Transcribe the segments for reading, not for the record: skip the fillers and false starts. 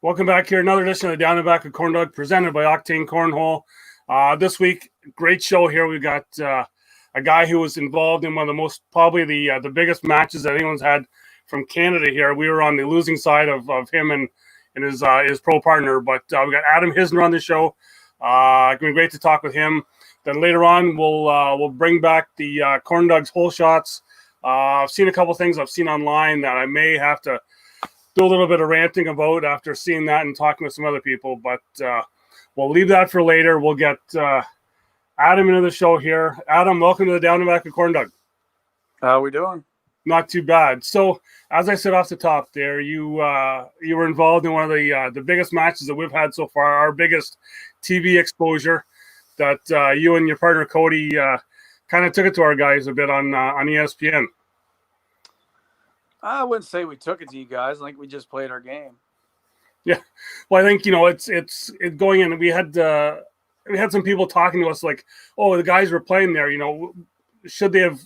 Welcome back here. Another edition of the Down and Back of CornDoug presented by Octane Cornhole. This week, great show here. We've got a guy who was involved in one of the most, probably the biggest matches that anyone's had from Canada here. We were on the losing side of him and his pro partner, but we got Adam Hissner on the show. It's been great to talk with him. Then later on, we'll bring back the CornDoug's hole shots. I've seen a couple things I've seen online that I may have to do a little bit of ranting about after seeing that and talking with some other people, but we'll leave that for later. We'll get Adam into the show here. Adam, welcome to the Down and Back of CornDoug. How are we doing? Not too bad. So, as I said off the top there, you were involved in one of the biggest matches that we've had so far, our biggest TV exposure that you and your partner Cody kind of took it to our guys a bit on ESPN. I wouldn't say we took it to you guys. I think we just played our game. Yeah, well, I think it's going in. We had some people talking to us like, "Oh, the guys were playing there. Should they have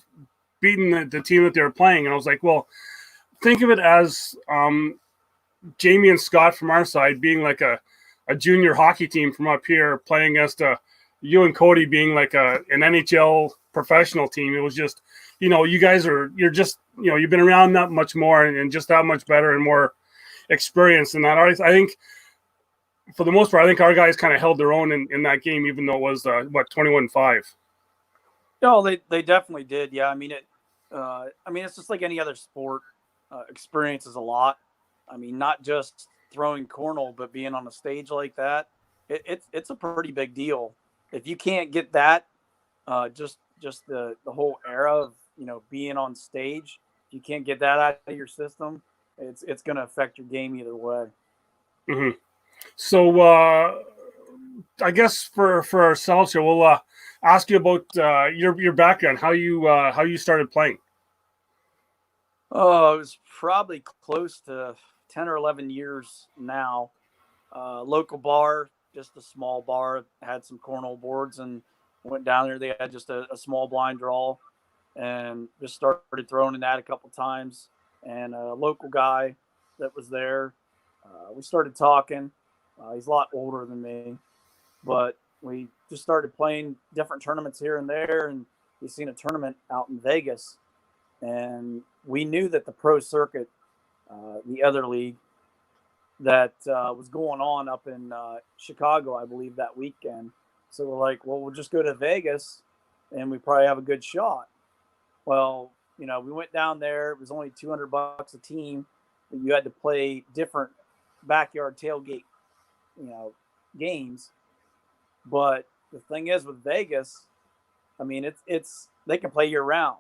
beaten the team that they were playing?" And I was like, "Well, think of it as Jamie and Scott from our side being like a junior hockey team from up here playing against you and Cody being like an NHL professional team. It was just, you guys you're just, you've been around that much more and just that much better and more experienced in that. I think for the most part, I think our guys kind of held their own in that game, even though it was 21-5. No, they definitely did. Yeah, I mean it's just like any other sport. Experience is a lot. I mean, not just throwing cornhole, but being on a stage like that, it's a pretty big deal. If you can't get that, just the whole era of being on stage, if you can't get that out of your system, it's going to affect your game either way. Mm-hmm. So I guess for ourselves here, we'll ask you about your background, how you started playing. Oh, it was probably close to 10 or 11 years now. Local bar, just a small bar, had some cornhole boards and went down there. They had just a small blind draw and just started throwing in that a couple times. And a local guy that was there, we started talking. He's a lot older than me, but we just started playing different tournaments here and there. And we seen a tournament out in Vegas. And we knew that the pro circuit, the other league, that was going on up in Chicago, I believe, that weekend. So we're like, well, we'll just go to Vegas and we probably have a good shot. Well, we went down there. It was only $200 a team. You had to play different backyard tailgate, games. But the thing is with Vegas, I mean, it's they can play year round.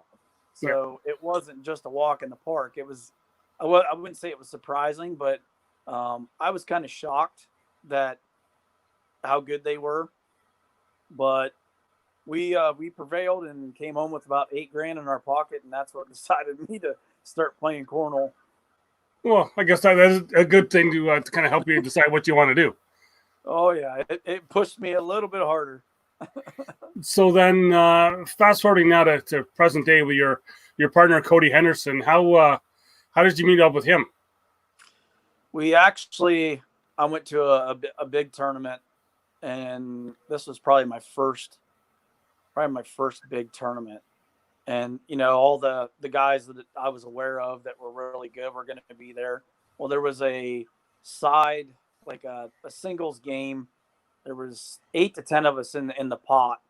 So It wasn't just a walk in the park. It was, I wouldn't say it was surprising, but I was kind of shocked that how good they were, but we prevailed and came home with about $8,000 in our pocket, and that's what decided me to start playing cornhole. Well, I guess that is a good thing to kind of help you decide what you want to do. Oh yeah, it pushed me a little bit harder. So then, fast forwarding now to present day with your partner Cody Henderson, how did you meet up with him? I went to a big tournament, and this was probably my first big tournament. And, all the guys that I was aware of that were really good were going to be there. Well, there was a side, like a singles game. There was 8 to 10 of us in the pot.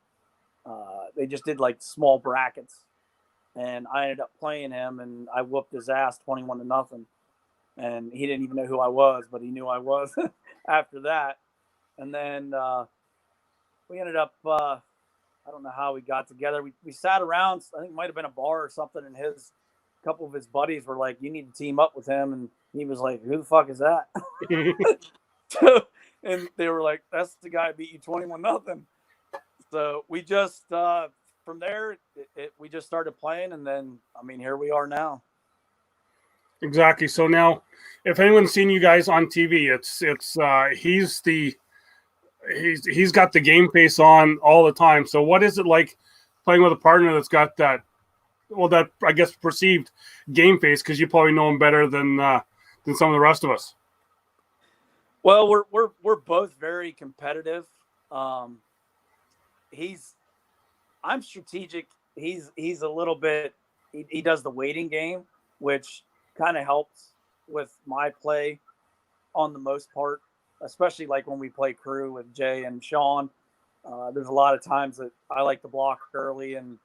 They just did like small brackets, and I ended up playing him, and I whooped his ass 21-0. And he didn't even know who I was, but he knew I was after that. And then we ended up, I don't know how we got together. We sat around, I think it might have been a bar or something, and a couple of his buddies were like, you need to team up with him. And he was like, who the fuck is that? And they were like, that's the guy who beat you 21-0. So we just, from there, we just started playing. And then, I mean, here we are now. Exactly. So now, if anyone's seen you guys on TV, he's got the game face on all the time. So what is it like playing with a partner that's got that I guess perceived game face, because you probably know him better than some of the rest of us? Well, we're both very competitive. Um, I'm strategic. He's a little bit. He does the waiting game, which kind of helps with my play on the most part, especially like when we play crew with Jay and Sean. There's a lot of times that I like to block early, and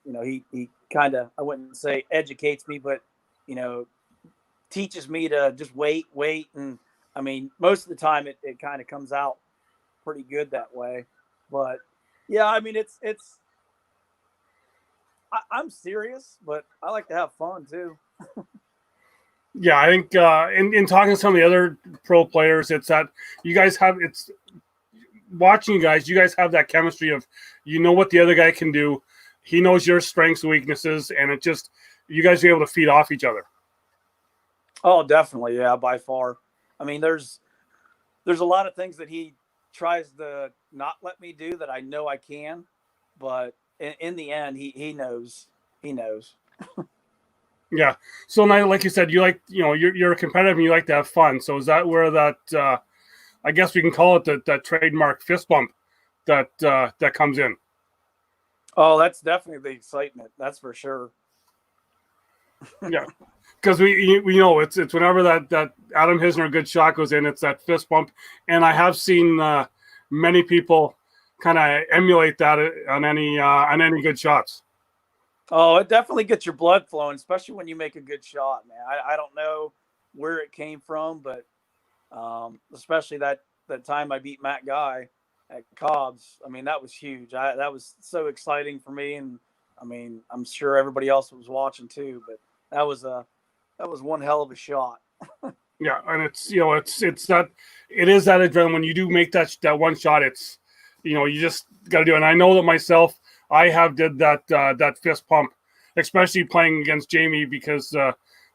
he kind of, I wouldn't say educates me, but teaches me to just wait, and I mean most of the time it kind of comes out pretty good that way. But yeah, I mean I'm serious, but I like to have fun too. Yeah, I think in talking to some of the other pro players, it's that you guys have it's watching you guys have that chemistry of what the other guy can do. He knows your strengths and weaknesses, and it just you guys are able to feed off each other. Oh, definitely, yeah, by far. I mean, there's a lot of things that he tries to not let me do that I know I can, but in the end, he knows. He knows. Yeah. So now, like you said, you like you're competitive and you like to have fun. So is that where that I guess we can call it that trademark fist bump that comes in? Oh, that's definitely the excitement. That's for sure. Yeah, because we know it's whenever that Adam Hissner good shot goes in, it's that fist bump, and I have seen many people kind of emulate that on any good shots. Oh, it definitely gets your blood flowing, especially when you make a good shot, man. I don't know where it came from, but especially that time I beat Matt Guy at Cobb's. I mean, that was huge. That was so exciting for me, and I mean, I'm sure everybody else was watching too. But that was one hell of a shot. Yeah, and it's that it is that adrenaline when you do make that one shot. It's you just got to do it. And I know that myself. I have did that fist pump, especially playing against Jamie because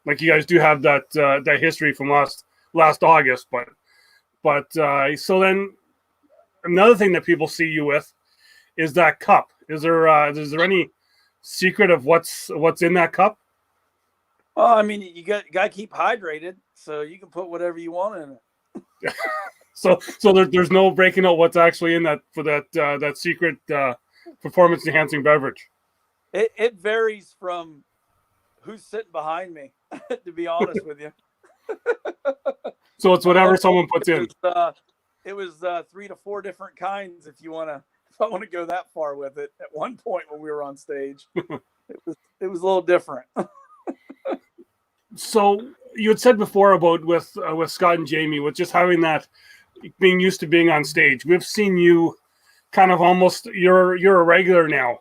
like you guys do have that history from last August. But so then another thing that people see you with is that cup. Is there any secret of what's in that cup? Well, I mean, you got to keep hydrated, so you can put whatever you want in it. So there's no breaking out what's actually in that for that secret performance enhancing beverage. It varies from who's sitting behind me, to be honest with you. So it's whatever someone puts in. It was 3 to 4 different kinds if I want to go that far with it. At one point when we were on stage, it was a little different. So you had said before about with Scott and Jamie, with just having that being used to being on stage. We've seen you kind of almost you're a regular now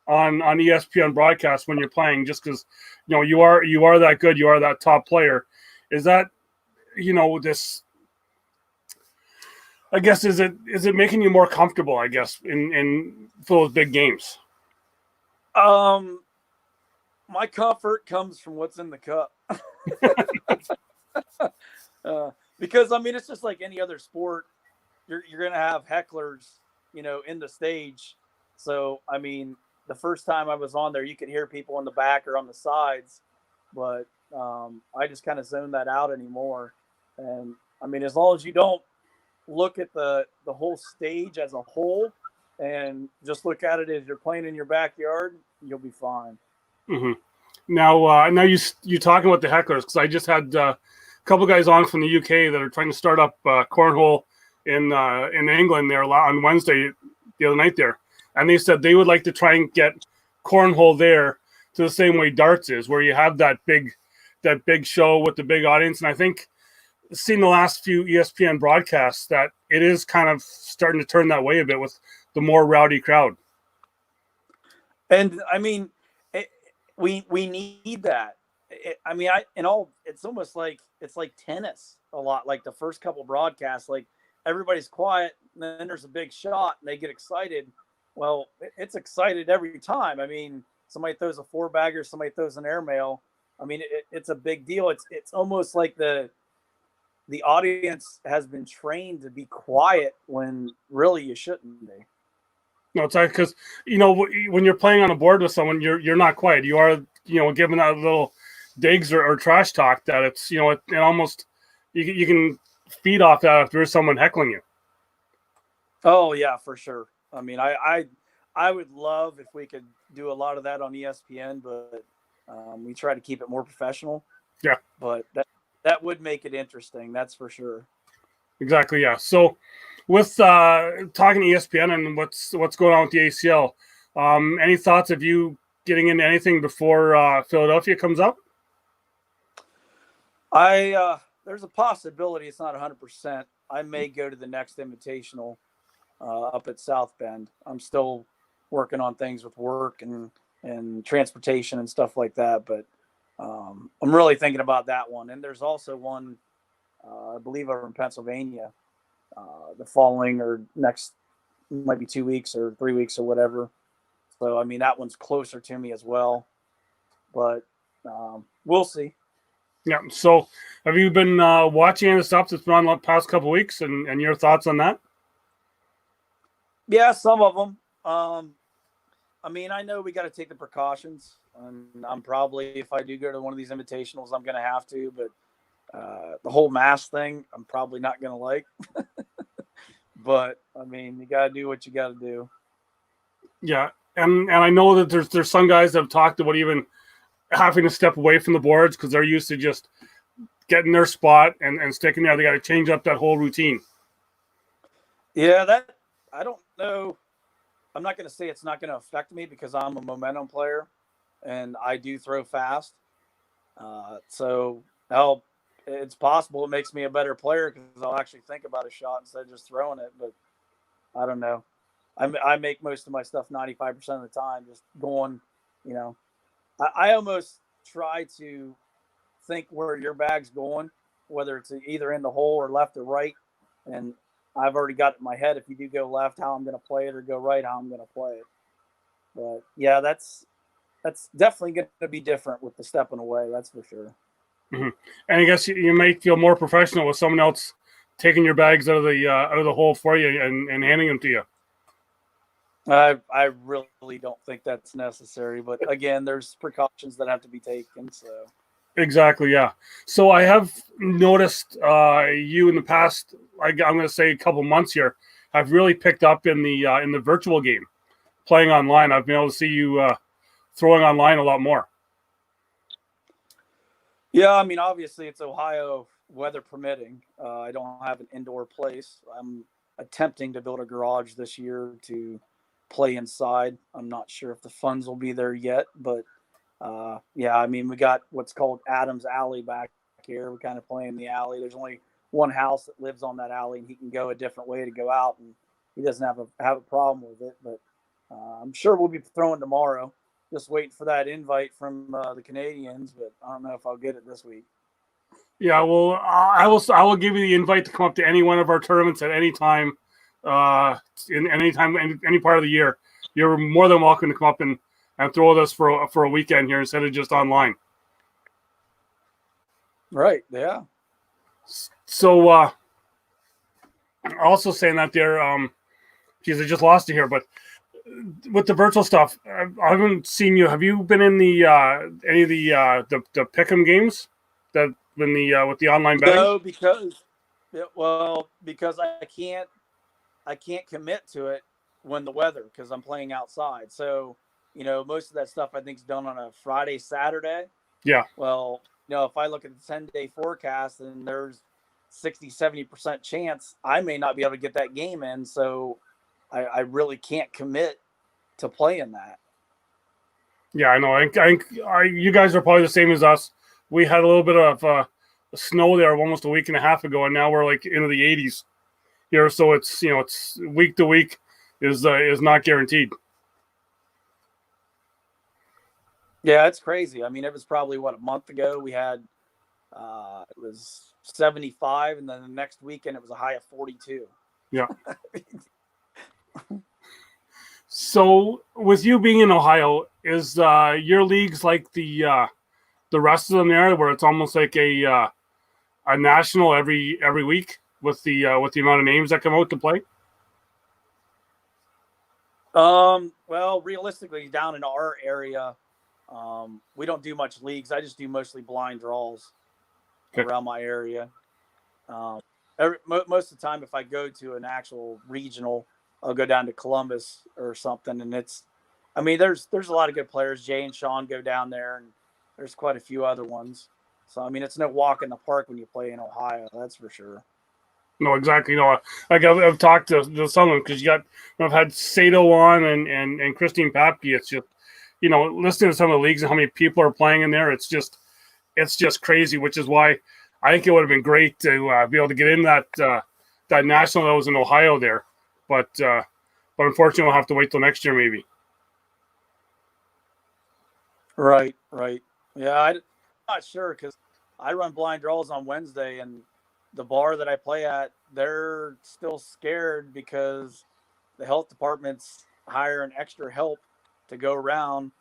on ESPN broadcast when you're playing, just because you are that good, you are that top player. Is that this? I guess is it making you more comfortable? I guess in for those big games. My comfort comes from what's in the cup. Because I mean, it's just like any other sport. You're gonna have hecklers, in the stage. So I mean, the first time I was on there, you could hear people in the back or on the sides, but I just kind of zoned that out anymore. And I mean, as long as you don't look at the whole stage as a whole and just look at it as you're playing in your backyard, you'll be fine. Mm-hmm. Now you talking about the hecklers, because I just had a couple guys on from the UK that are trying to start up Cornhole in England there on Wednesday the other night there, and they said they would like to try and get Cornhole there to the same way darts is, where you have that big show with the big audience. And I think seeing the last few ESPN broadcasts that it is kind of starting to turn that way a bit with the more rowdy crowd. And I mean, we need that. It's almost like it's like tennis a lot. Like the first couple broadcasts, like everybody's quiet, and then there's a big shot, and they get excited. Well, it's excited every time. I mean, somebody throws a 4-bagger, somebody throws an airmail. I mean, it's a big deal. It's almost like the audience has been trained to be quiet when really you shouldn't be. No, it's like because when you're playing on a board with someone, you're not quiet. You are giving out little digs or trash talk that it's it almost you can feed off that if there's someone heckling you. Oh yeah, for sure. I mean, I would love if we could do a lot of that on ESPN, but we try to keep it more professional. Yeah. But that would make it interesting. That's for sure. Exactly. Yeah. So, with talking to ESPN and what's going on with the ACL, any thoughts of you getting into anything before Philadelphia comes up? There's a possibility. It's not 100%. I may go to the next invitational up at South Bend. I'm still working on things with work and transportation and stuff like that, but I'm really thinking about that one. And there's also one, I believe, over in Pennsylvania, the following or next, might be 2 weeks or 3 weeks or whatever. So I mean, that one's closer to me as well, but we'll see. Yeah. So, have you been watching any of the stuff that's been on the past couple of weeks, and your thoughts on that? Yeah, some of them. I mean, I know we got to take the precautions. I'm probably, if I do go to one of these invitationals, I'm going to have to. But the whole mask thing, I'm probably not going to like. But I mean, you got to do what you got to do. Yeah, and I know that there's some guys that have talked about even having to step away from the boards because they're used to just getting their spot and sticking there. They got to change up that whole routine. Yeah, that I don't know. I'm not going to say it's not going to affect me because I'm a momentum player and I do throw fast. So it's possible it makes me a better player because I'll actually think about a shot instead of just throwing it. But I don't know. I make most of my stuff 95% of the time, just going, you know, I almost try to think where your bag's going, whether it's either in the hole or left or right. And I've already got it in my head, if you do go left, how I'm going to play it, or go right, how I'm going to play it. But yeah, that's definitely going to be different with the stepping away. That's for sure. Mm-hmm. And I guess you might feel more professional with someone else taking your bags out of the hole for you and handing them to you. I really don't think that's necessary, but again, there's precautions that have to be taken. So exactly, yeah. So I have noticed you in the past, I'm going to say a couple months here, have really picked up in the virtual game, playing online. I've been able to see you throwing online a lot more. Yeah, I mean, obviously it's Ohio, weather permitting. I don't have an indoor place. I'm attempting to build a garage this year to play inside. I'm not sure if the funds will be there yet, but yeah, I mean, we got what's called Adam's Alley back here. We kind of play in the alley. There's only one house that lives on that alley, and he can go a different way to go out, and he doesn't have a problem with it. But I'm sure we'll be throwing tomorrow. Just waiting for that invite from the Canadians, but I don't know if I'll get it this week. Yeah, well, I will give you the invite to come up to any one of our tournaments at any time, in any time, any part of the year. You're more than welcome to come up and throw with us for a weekend here instead of just online. Right. Yeah. So, also saying that there, geez, I just lost it here, but with the virtual stuff, I haven't seen you. Have you been in the any of the pick'em games that when the with the online betting? No, because I can't commit to it when the weather, because I'm playing outside. So, most of that stuff I think is done on a Friday, Saturday. Yeah. Well, if I look at the 10-day forecast and there's 60-70% chance, I may not be able to get that game in. So I really can't commit to playing that. Yeah, I know. I think you guys are probably the same as us. We had a little bit of snow there almost a week and a half ago, and now we're like into the 80s here. So it's it's week to week is not guaranteed. Yeah, it's crazy. I mean, it was probably a month ago we had it was 75, and then the next weekend it was a high of 42. Yeah. So with you being in Ohio, is your leagues like the rest of them there, where it's almost like a national every week with the amount of names that come out to play? Well, realistically, down in our area, we don't do much leagues. I just do mostly blind draws around my area. most of the time, if I go to an actual regional, I'll go down to Columbus or something, and there's a lot of good players. Jay and Sean go down there, and there's quite a few other ones. So it's no walk in the park when you play in Ohio. That's for sure. No, exactly. Like I've talked to someone because I've had Sato on and Christine Papke. It's just, listening to some of the leagues and how many people are playing in there, it's just crazy. Which is why I think it would have been great to be able to get in that national that was in Ohio there, but unfortunately we'll have to wait till next year maybe. Right. Yeah, I'm not sure because I run blind draws on Wednesday, and the bar that I play at, they're still scared because the health department's hiring extra help to go around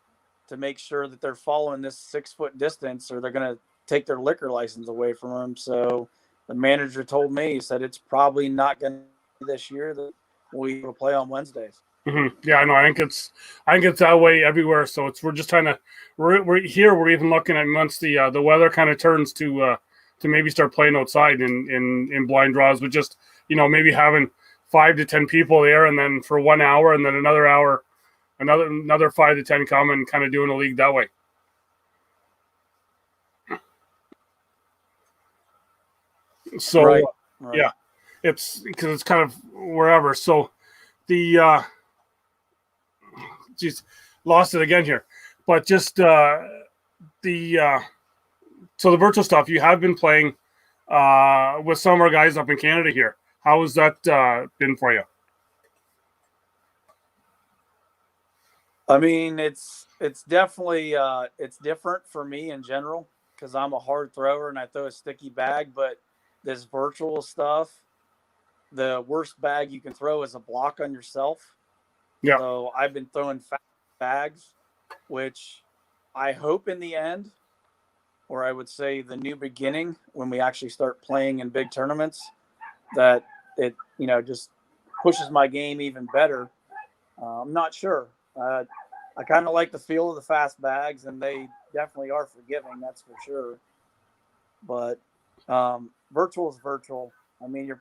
to make sure that they're following this 6-foot distance, or they're going to take their liquor license away from them. So the manager told me, he said it's probably not going to be this year that we will play on Wednesdays. Mm-hmm. Yeah, I think it's that way everywhere. So we're just trying to we're here. We're even looking at once the weather kind of turns to maybe start playing outside in blind draws with just maybe having 5 to 10 people there, and then for 1 hour, and then another hour, another 5 to 10 come, and kind of doing a league that way. So right. Yeah, it's because it's kind of wherever. So the geez, lost it again here, but just so the virtual stuff you have been playing with some of our guys up in Canada here. How has that been for you? It's definitely it's different for me in general because I'm a hard thrower and I throw a sticky bag. But this virtual stuff, the worst bag you can throw is a block on yourself. Yeah. So I've been throwing fast bags, which I hope in the end, or I would say the new beginning, when we actually start playing in big tournaments, that it just pushes my game even better. I'm not sure. I kind of like the feel of the fast bags, and they definitely are forgiving. That's for sure. But virtual is virtual. You're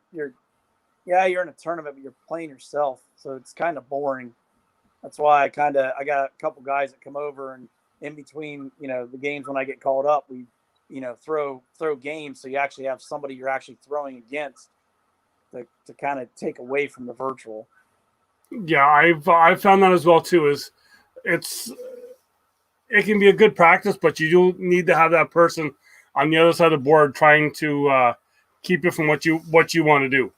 in a tournament, but you're playing yourself, so it's kind of boring. That's why I got a couple guys that come over, and in between, the games when I get called up, we, throw games, so you actually have somebody you're actually throwing against to kind of take away from the virtual. Yeah, I've found that as well too. It can be a good practice, but you do need to have that person on the other side of the board trying to keep you from what you want to do.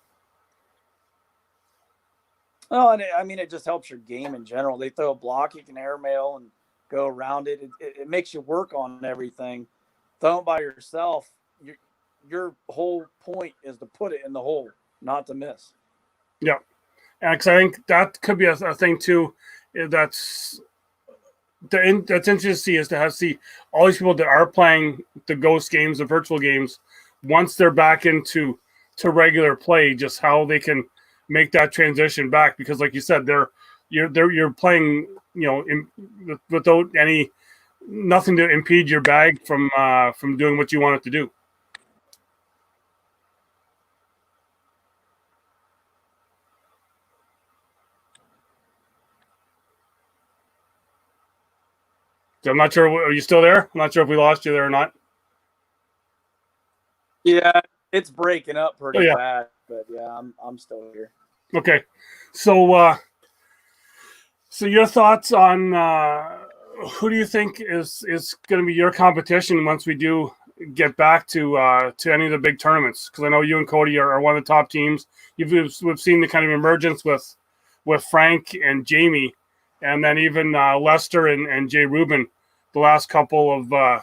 Oh, and it just helps your game in general. They throw a block, you can airmail and go around it. It makes you work on everything. Throwing by yourself, your whole point is to put it in the hole, not to miss. Yeah, because I think that could be a thing too. That's interesting to see, is to see all these people that are playing the ghost games, the virtual games, once they're back into regular play, just how they can make that transition back. Because like you said, you're playing, without nothing to impede your bag from doing what you want it to do. So I'm not sure. Are you still there? I'm not sure if we lost you there or not. Yeah, it's breaking up pretty bad, but yeah, I'm still here. Okay, so your thoughts on who do you think is going to be your competition once we do get back to any of the big tournaments? Because I know you and Cody are one of the top teams. We've seen the kind of emergence with Frank and Jamie, and then even Lester and Jay Rubin the last couple of the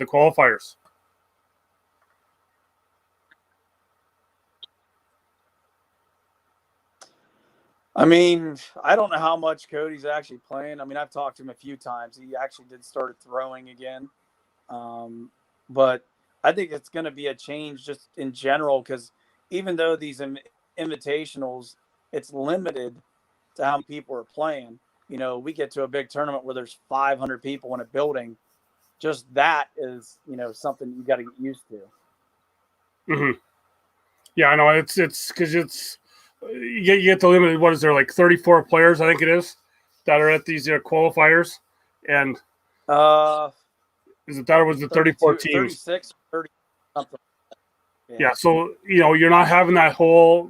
qualifiers. I don't know how much Cody's actually playing. I've talked to him a few times. He actually did start throwing again. But I think it's going to be a change just in general, because even though these invitationals, it's limited to how many people are playing. We get to a big tournament where there's 500 people in a building. Just that is, something you got to get used to. Mm-hmm. Yeah, I know it's because you get the limited. What is there, like 34 players? I think it is that are at these qualifiers, and Uh, is it that or was it 34 32, teams? 36, 30 something. Yeah, so you're not having that whole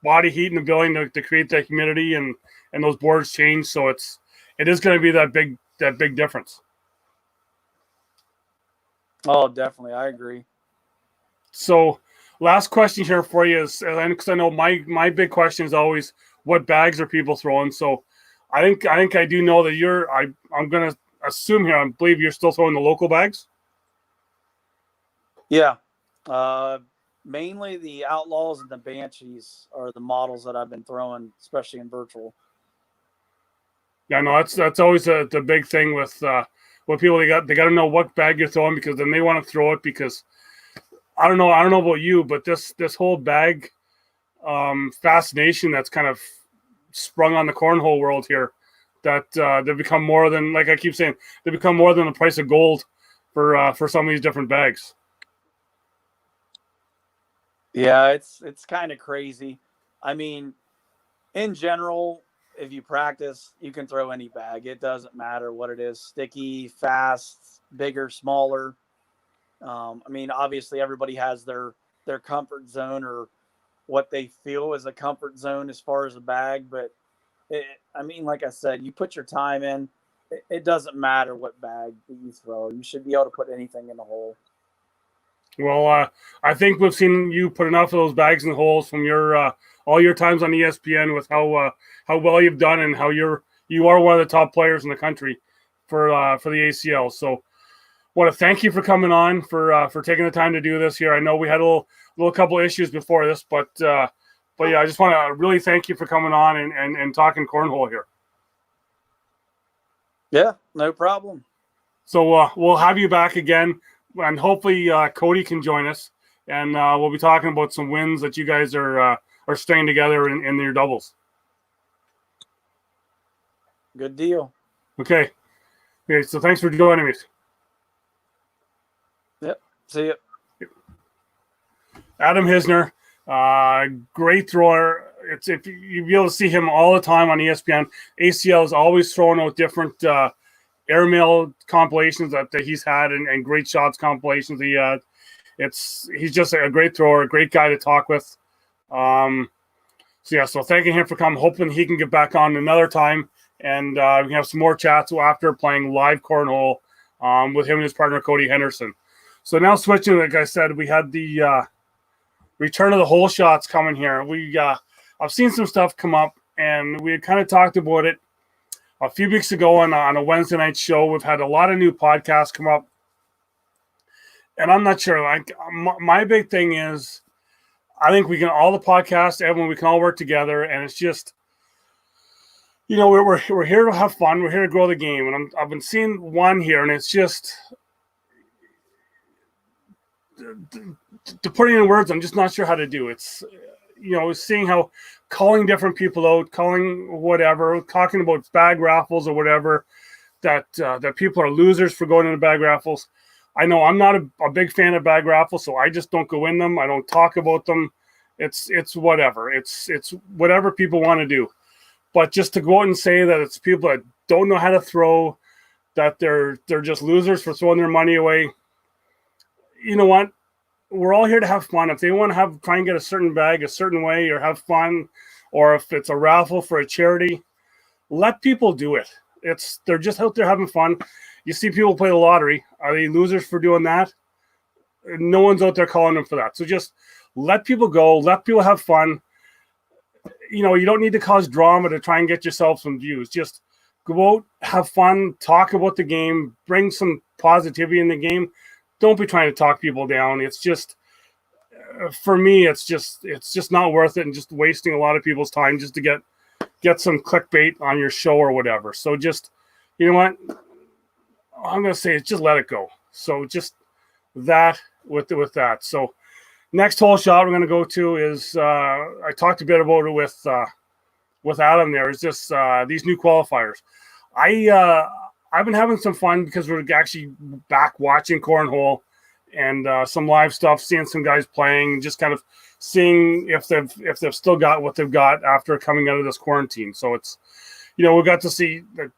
body heat in the building to create that humidity and those boards change. So it is going to be that big difference. Oh, definitely, I agree. So, last question here for you is, because I know my big question is always, what bags are people throwing? So, I think I do know that I'm going to assume here, I believe you're still throwing the local bags. Yeah, mainly the Outlaws and the Banshees are the models that I've been throwing, especially in virtual. Yeah, no, that's always the big thing with people. They got to know what bag you're throwing, because then they want to throw it, because I don't know about you, but this whole bag fascination that's kind of sprung on the cornhole world here, that they've become more than, like I keep saying, they become more than the price of gold for some of these different bags. Yeah, it's kind of crazy. I mean, in general, if you practice, you can throw any bag. It doesn't matter what it is: sticky, fast, bigger, smaller. I mean, obviously, everybody has their comfort zone, or what they feel is a comfort zone as far as a bag. But I mean, like I said, you put your time in. It doesn't matter what bag you throw. You should be able to put anything in the hole. Well, I think we've seen you put enough of those bags in the holes from your all your times on ESPN, with how well you've done, and how you are one of the top players in the country for the ACL. So, want to thank you for coming on, for taking the time to do this here. I know we had a little couple issues before this, but yeah, I just want to really thank you for coming on and talking cornhole here. Yeah, no problem. So we'll have you back again, and hopefully Cody can join us, and we'll be talking about some wins that you guys are staying together in your doubles. Good deal. Okay. So thanks for joining me. Yep. See you. Adam Hissner, great thrower. If you'll be able to see him all the time on ESPN. ACL is always throwing out different airmail compilations that he's had, and great shots compilations he had. He's just a great thrower, a great guy to talk with. So thanking him for coming, hoping he can get back on another time, and we can have some more chats after playing live cornhole with him and his partner Cody Henderson. So now switching, like I said, we had the return of the hole shots coming here. I've seen some stuff come up, and we had kind of talked about it a few weeks ago on a Wednesday night show. We've had a lot of new podcasts come up, and I'm not sure. Like, my big thing is, I think we can all the podcasts, everyone, we can all work together, and it's just, we're here to have fun. We're here to grow the game, and I've been seeing one here, and it's just, to put it in words, I'm just not sure how to do. It's, seeing how calling different people out, calling whatever, talking about bag raffles or whatever, that people are losers for going into bag raffles. I know I'm not a big fan of bag raffles, so I just don't go in them. I don't talk about them. It's whatever. It's whatever people want to do. But just to go out and say that it's people that don't know how to throw, that they're just losers for throwing their money away. You know what? We're all here to have fun. If they want to try and get a certain bag a certain way, or have fun, or if it's a raffle for a charity, let people do it. They're just out there having fun. You see people play the lottery. Are they losers for doing that? No one's out there calling them for that. So just let people go. Let people have fun. You don't need to cause drama to try and get yourself some views. Just go out, have fun, talk about the game, bring some positivity in the game. Don't be trying to talk people down. It's just, for me, it's just not worth it, and just wasting a lot of people's time just to get some clickbait on your show or whatever. So just, you know what? I'm going to say it's just let it go. So just that with that. So next hole shot we're going to go to is, I talked a bit about it with Adam there, is just these new qualifiers. I've been having some fun because we're actually back watching cornhole, and some live stuff, seeing some guys playing, just kind of seeing if they've still got what they've got after coming out of this quarantine. So it's, we got to see that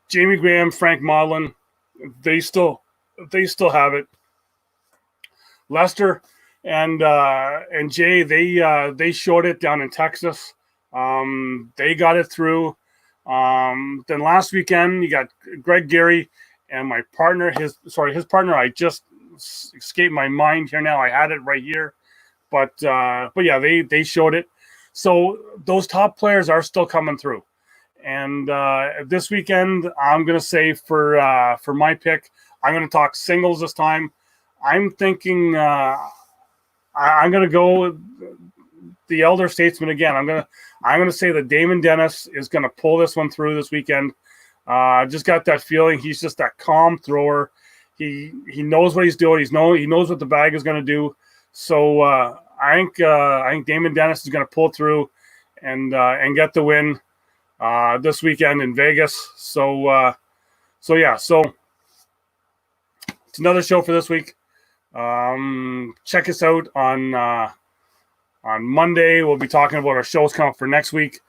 Jamie Graham, Frank Modlin, they still have it. Lester and Jay, they showed it down in Texas. They got it through. Then last weekend you got Greg Gary and my partner, his partner. I just escaped my mind here now. I had it right here, but yeah, they showed it. So those top players are still coming through. And this weekend, I'm gonna say for my pick, I'm gonna talk singles this time. I'm thinking I'm gonna go the elder statesman again. I'm gonna say that Damon Dennis is gonna pull this one through this weekend. Just got that feeling. He's just that calm thrower. He knows what he's doing. He knows what the bag is gonna do. So I think Damon Dennis is gonna pull through and get the win this weekend in Vegas. So it's another show for this week. Check us out on Monday. We'll be talking about our shows coming up for next week.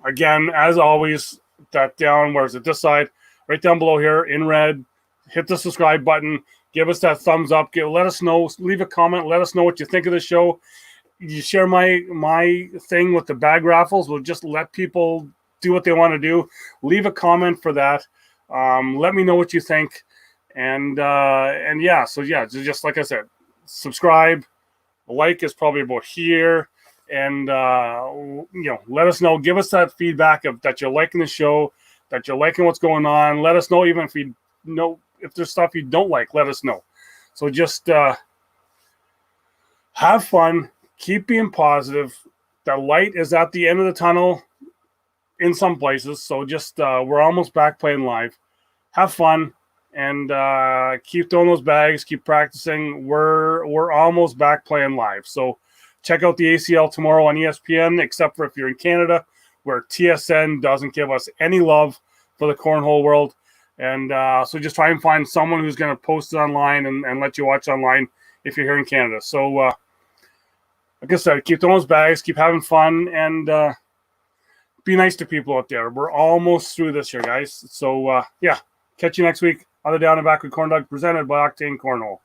Again, as always, that down, where is it? This side, right down below here in red. Hit the subscribe button. Give us that thumbs up. Let us know. Leave a comment. Let us know what you think of the show. You share my thing with the bag raffles. We'll just let people do what they want to do. Leave a comment for that. Let me know what you think. And yeah, so yeah, just like I said, subscribe. A like is probably about here. And let us know. Give us that feedback that you're liking the show, that you're liking what's going on. Let us know, even if you know if there's stuff you don't like. Let us know. So just have fun. Keep being positive. The light is at the end of the tunnel in some places. So just we're almost back playing live. Have fun and keep throwing those bags. Keep practicing. We're almost back playing live. So check out the ACL tomorrow on ESPN, except for if you're in Canada, where TSN doesn't give us any love for the cornhole world. And so just try and find someone who's going to post it online and let you watch online if you're here in Canada. So like I said, keep throwing those bags, keep having fun, and be nice to people out there. We're almost through this year, guys. So, yeah, catch you next week. Other Down and Back with CornDoug, presented by Octane Cornhole.